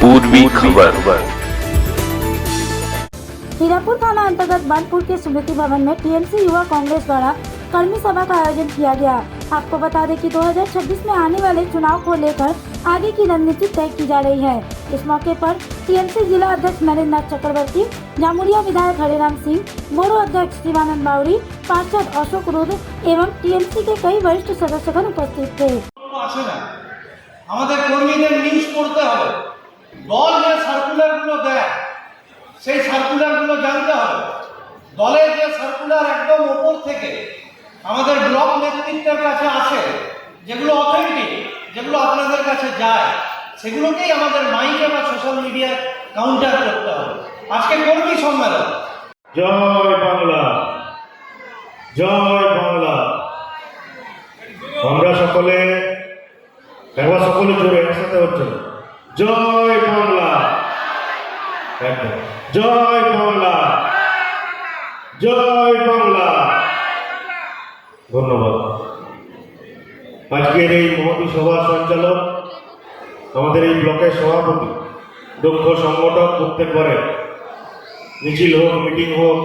पूर्वी खबर। हीरापुर थाना अंतर्गत बानपुर के स्मृति भवन में टीएमसी युवा कांग्रेस द्वारा कर्मी सभा का आयोजन किया गया। आपको बता दें कि 2026 में आने वाले चुनाव को लेकर आगे की रणनीति तय की जा रही है। इस मौके पर टीएमसी जिला अध्यक्ष नरेंद्र नाथ चक्रवर्ती, जामुरिया विधायक हरिराम सिंह, बोडो अध्यक्ष शिवानंद बावरी, पार्षद अशोक रुद्र एवं टीएमसी के कई वरिष्ठ सदस्यगण उपस्थित थे। আমাদের কর্মীদের নিউজ পড়তে হবে, দল যে সার্কুলারগুলো দেয় সেই সার্কুলারগুলো জানতে হবে। দলের যে সার্কুলার একদম ওপর থেকে আমাদের ব্লক নেতৃত্বের কাছে আসে, যেগুলো অথেন্টিক, যেগুলো আপনাদের কাছে যায়, সেগুলোকেই আমাদের মাইকে বা সোশ্যাল মিডিয়ায় কাউন্টার করতে হবে। আজকে কর্মী সম্মেলন। জয় বাংলা, জয় বাংলা। আমরা সকলে একবার সকলে জোরে একসাথে হচ্ছে জয় বাংলা, একদম জয় বাংলা, জয় বাংলা। ধন্যবাদ। আজকের এই মহতী সভার সঞ্চালক আমাদের এই ব্লকের সভাপতি, দক্ষ সংগঠক, প্রত্যেকবারে মিছিল হোক, মিটিং হোক,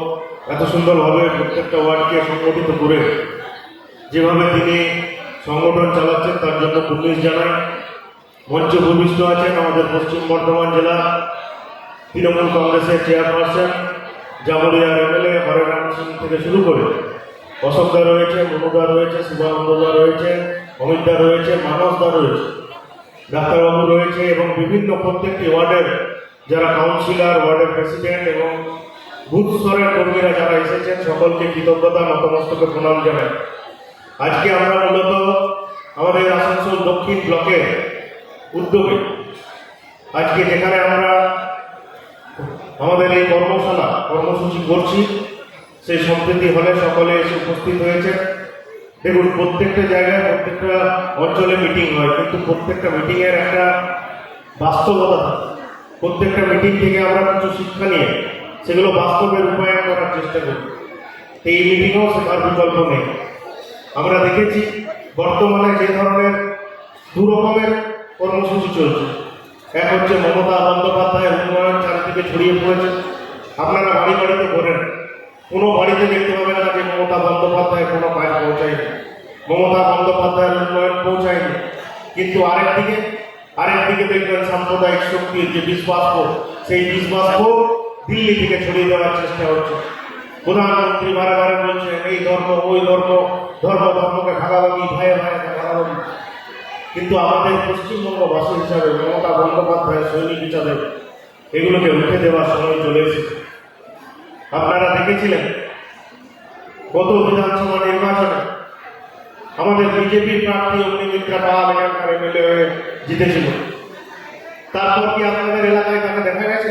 এত সুন্দরভাবে প্রত্যেকটা ওয়ার্ডকে সংগঠিত করে যেভাবে তিনি সংগঠন চালাচ্ছেন তার জন্য কুর্নিশ জানাই। মঞ্চে ভূমিষ্ঠ আছেন আমাদের পশ্চিম বর্ধমান জেলা তৃণমূল কংগ্রেসের চেয়ারপারসন, জামুরিয়ার এমএলএ হরিরাম সিং থেকে শুরু করে অশোকদা রয়েছে, মনুদা রয়েছে, শিবানন্দদা রয়েছে, অমিতদা রয়েছে, মানসদা রয়েছে, ডাক্তারবাবু রয়েছে এবং বিভিন্ন প্রত্যেকটি ওয়ার্ডের যারা কাউন্সিলর, ওয়ার্ডের প্রেসিডেন্ট এবং বুথ স্তরের কর্মীরা যারা এসেছেন সকলকে কৃতজ্ঞতা, নতমস্তকে প্রণাম জানাই। আজকে আমরা মূলত আমাদের আসানসোল দক্ষিণ ব্লকের উদ্যোগে আজকে যেখানে আমরা আমাদের এই কর্মসূচি করছি, সেই সম্প্রীতি হলে সকলে এসে উপস্থিত হয়েছে। দেখুন, প্রত্যেকটা জায়গায় প্রত্যেকটা অঞ্চলে মিটিং হয়, কিন্তু প্রত্যেকটা মিটিংয়ের একটা বাস্তবতা থাকে। প্রত্যেকটা মিটিং থেকে আমরা কিছু শিক্ষা নিয়ে সেগুলো বাস্তবে রূপায়ণ করার চেষ্টা করি। এই মিটিংও শেখার বিকল্প নেই। আমরা দেখেছি বর্তমানে যে ধরনের দু রকমের কর্মসূচি চলছে। এক হচ্ছে মমতা বন্দ্যোপাধ্যায়ের উন্নয়ন চারিদিকে ছড়িয়ে পড়েছে। আপনারা বাড়ি বাড়িতে ঘোরেন, কোনো বাড়িতে দেখতে পাবেন না যে মমতা বন্দ্যোপাধ্যায় কোনো কাজ পৌঁছায়নি, মমতা বন্দ্যোপাধ্যায়ের উন্নয়ন পৌঁছায়নি। কিন্তু আরেকদিকে দেখবেন সাম্প্রদায়িক শক্তির যে বিষবাষ্প, সেই বিষবাষ্প দিল্লি থেকে ছড়িয়ে দেওয়ার চেষ্টা হচ্ছে। প্রধানমন্ত্রী বারে বারে বলছেন এই ধর্ম ওই ধর্ম, ধর্মকে ভাগাভাগি, ভাইয়ে ভাগাভাগি। কিন্তু আমাদের পশ্চিমবঙ্গবাসী হিসাবে মমতা বন্দ্যোপাধ্যায় সৈনিক হিসাবে এগুলোকে রুখে দেওয়ার সময় চলে এসেছে। আপনারা দেখেছিলেন গত বিধানসভা নির্বাচনে আমাদের বিজেপির প্রার্থী অগ্নিমিত্রা পাল এখানকার এমএলএ হয়ে জিতেছিল। তারপর কি আপনাদের এলাকায় তাকে দেখা গেছে?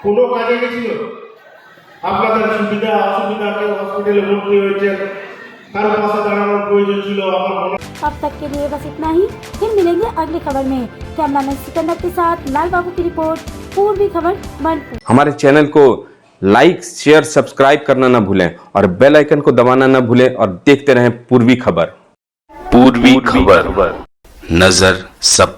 কোনো কাজে গেছিল? আপনাদের সুবিধা অসুবিধা, কেউ হসপিটালে ভর্তি হয়েছে, কারো পাশে দাঁড়ানোর প্রয়োজন ছিল। अब तक के लिए बस इतना ही। फिर मिलेंगे अगली खबर में। कैमरामैन सिकंदर के साथ लाल बाबू की रिपोर्ट, पूर्वी खबर बानपुर। हमारे चैनल को लाइक, शेयर, सब्सक्राइब करना ना भूलें और बेल आइकन को दबाना ना भूलें और देखते रहें पूर्वी खबर। पूर्वी खबर, नजर सब